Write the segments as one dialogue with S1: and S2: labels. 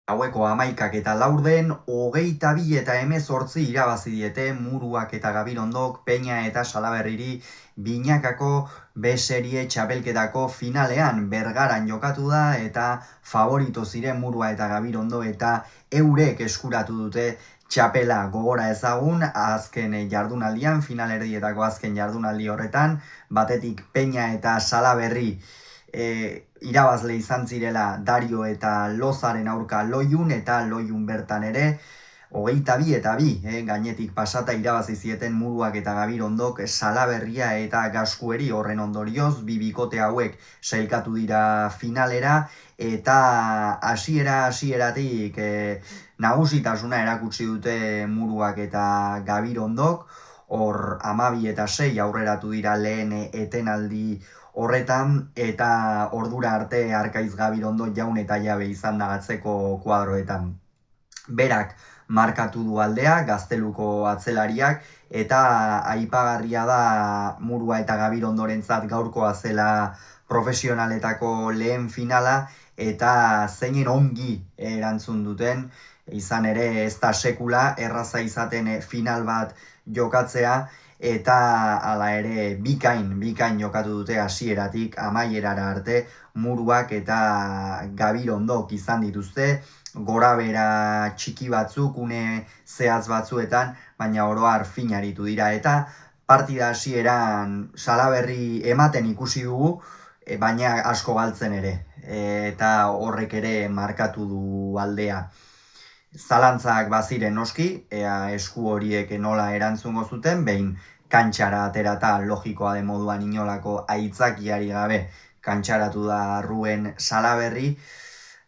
S1: Haueko 11:04, 22 eta 18 irabazi diete Muruak eta Gabirondok Peña eta Salaberriri binakako B-serie txapelketako finalean Bergaran jokatu da eta favorito ziren Murua eta Gabirondo eta eurek eskuratu dute txapela. Gogora ezagun azken jardunaldian, finalerdietako azken jardunaldi horretan, batetik Peña eta Salaberri irabazle izan zirela Dario eta Lozaren aurka Loiun eta Loiun bertan ere 22 eta 2 gainetik pasata irabazi zieten Muruak eta Gabirondok Salaberria eta Gaskueri. Horren ondorioz bi bikote hauek sailkatu dira finalera eta hasieratik nagusitasuna erakutsi dute Muruak eta Gabirondok. Hor 12 eta 6 aurreratu dira lehen etenaldi horretan eta ordura arte Arkaiz Gabirondo jaun eta jabe izan da atzeko kuadroetan. Berak markatu du aldea, Gazteluko atzelariak, eta aipagarria da Murua eta Gabirondorentzat gaurkoa zela profesionaletako lehen finala, eta zeinen ongi erantzun duten, izan ere ez da sekula erraza izaten final bat jokatzea, eta hala ere bikain jokatu dute hasieratik amaierara arte Muruak eta Gabirondok izan dituzte gorabera txiki batzuk une zehatz batzuetan, baina oro har fin aritu dira eta partida hasieran Salaberri ematen ikusi dugu, baina asko galtzen ere, eta horrek ere markatu du aldea. Zalantzak baziren noski, ea esku horiek nola erantzungo zuten, behin kantxara aterata logikoa den moduan inolako aitzakiari gabe kantxaratu da Ruen Salaberri,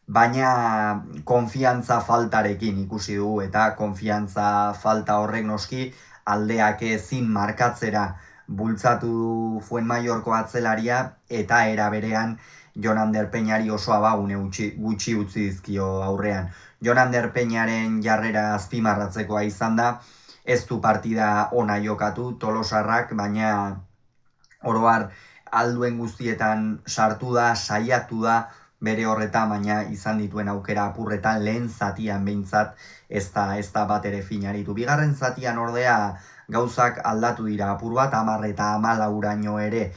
S1: baina konfiantza faltarekin ikusi dugu eta konfiantza falta horrek noski aldeak ezin markatzera bultzatu Fuenmaiorko atzelaria eta era berean Jonander Peñari oso abagune gutxi utzi dizkio aurrean. Jonander Peñaren jarrera azpimarratzekoa izan da, ez du partida ona jokatu Tolosarrak, baina oro har alduen guztietan sartu da, saiatu da bere horretan, baina izan dituen aukera apurretan lehen zatian behintzat ez da bat ere fin aritu. Bigarren zatian ordea gauzak aldatu dira apur bat, 10 eta 14 ere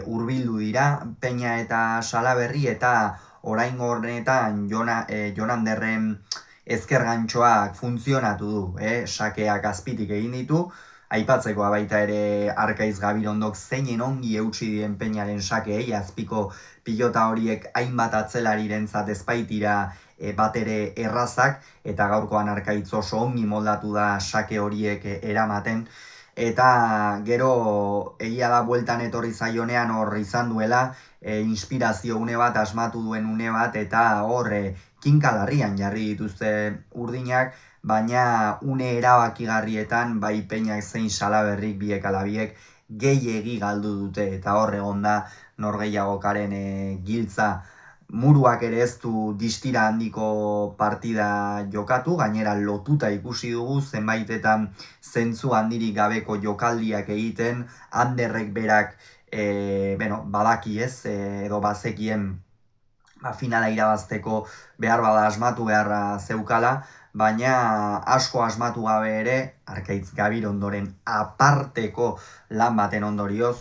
S1: hurbildu dira Peña eta Salaberri, eta oraingo honetan Jonanderren ezker gantxoak funtzionatu du, sakeak azpitik egin ditu, aipatzekoa baita ere Arkaiz Gabirondok zeinen ongi eutsi dien Peñaren sakeei, azpiko pilota horiek hainbat atzelarirentzat ez baitira bat ere errazak, eta gaurkoan Arkaitz oso ongi moldatu da sake horiek eramaten, eta gero egia da bueltan etorri zaionean hor izan duela inspirazio une bat, asmatu duen une bat, eta hor kinkalarrian jarri dituzte urdinak, baina une erabakigarrietan bai Peñak zein Salaberrik biek ala biek gehiegi galdu dute, eta hor egon da norgehiagokaren giltza. Muruak ere ez du distira handiko partida jokatu, gainera lotuta ikusi dugu zenbaitetan zentzu handirik gabeko jokaldiak egiten, Anderrek berak badaki ez, edo bazekien finala irabazteko behar bada asmatu beharra zeukala, baina asko asmatu gabe ere Arkaitz Gabirondoren aparteko lan baten ondorioz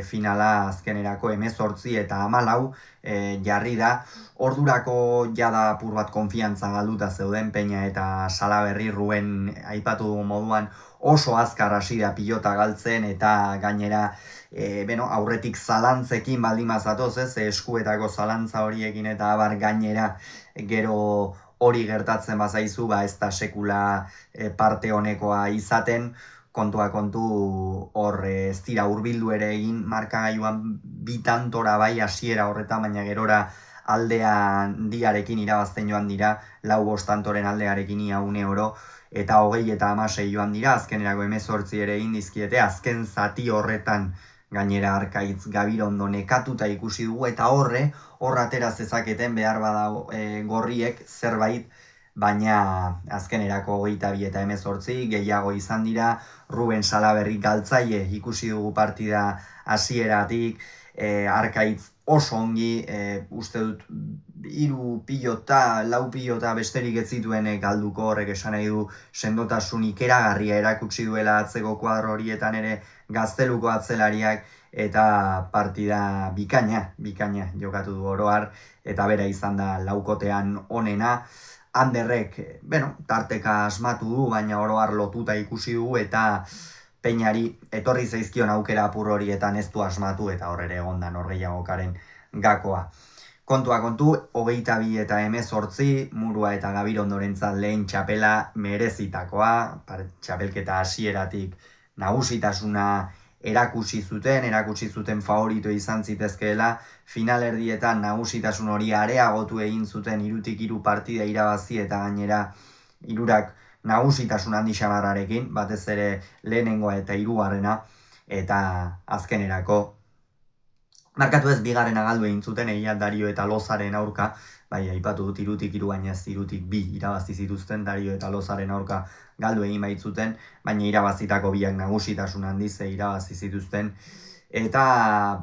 S1: finala azkenerako 18 eta 14 jarri da. Ordurako jada apur bat konfiantza galduta zeuden Peña eta Salaberri. Ruen aipatu dugu moduan oso azkar hasi da pilota galtzen, eta gainera aurretik zalantzekin baldin bazatoz, eskuetako zalantza horiekin eta abar gainera gero hori gertatzen bazaizu, ez da sekula parte honekoa izaten, kontua kontu hor ez dira hurbildu ere egin markagailuan bitantora bai hasiera horretan, baina gerora aldean diarekin irabazten joan dira, 4-5 tantoren aldearekin ia 1 eta 20 eta 16 joan dira, azkenerako 18 ere egin dizkiete, azken zati horretan gainera Arkaitz Gabirondo nekatuta ikusi dugu, eta hor atera zezaketen behar bada gorriek zerbait, baina azkenerako 22 eta 18 gehiago izan dira. Ruben Salaberri galtzaile ikusi dugu partida hasieratik, Arkaitz oso ongi, uste dut lau pilota besterik ez zituen galduko, horrek esan nahi du sendotasun ikeragarria erakutsi duela atzeko kuadro horietan ere Gazteluko atzelariak, eta partida bikaina jokatu du oro har, eta bera izan da laukotean onena. Anderrek, tarteka asmatu du, baina oro har lotuta ikusi du, eta Peñari etorri zaizkion aukera apur horietan ez du asmatu, eta hor ere egon da norgehiagokaren gakoa. Kontua kontu, 22 eta 18, Murua eta Gabirondorentzat lehen txapela merezitakoa, txapelketa hasieratik nagusitasuna erakutsi zuten favorito izan zitezkeela, finalerdietan nagusitasun hori areagotu egin zuten 3-3 partida irabazi, eta gainera hirurak nagusitasun handi xamarrarekin, batez ere lehenengoa eta hirugarrena, eta azkenerako markatu ez bigarrena galdu egin zuten, egia Dario eta Lozaren aurka, bai, aipatu dut 3-3 baina ez 3-2 irabazi zituzten, Dario eta Lozaren aurka galdu egin baitzuten, baina irabazitako biak nagusitasun handiz irabazi zituzten. Eta,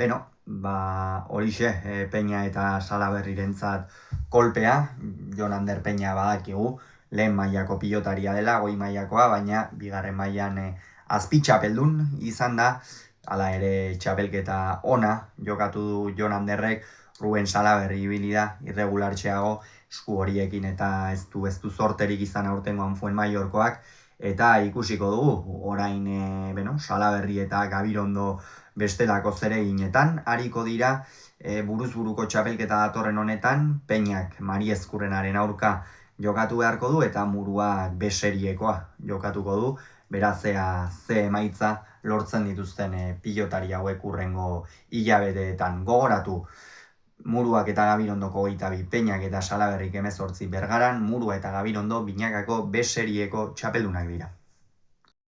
S1: horixe, Peña eta Salaberrirentzat kolpea, Jon Ander Peña badakigu, lehen mailako pilotaria dela, goi mailakoa, baina bigarren mailan azpitxapeldun izan da. Hala ere txapelketa ona jokatu du Jon Anderrek, Ruben Salaberri ibili da irregulartxeago esku horiekin, eta ez du zorterik izan aurtengoan Fuenmaiorkoak, eta ikusiko dugu orain Salaberri eta Gabirondo bestelako zereginetan ariko dira. Buruz buruko txapelketa datorren honetan, Peñak Mari Ezkurrenaren aurka jokatu beharko du, eta Muruak beseriekoa jokatuko du, beraz ze emaitza lortzen dituzten pilotari hauek hurrengo hilabeteetan. Gogoratu, Muruak eta Gabirondoko 22, Peñak eta Salaberrik 18 Bergaran, Murua eta Gabirondo binakako beserieko txapeldunak dira.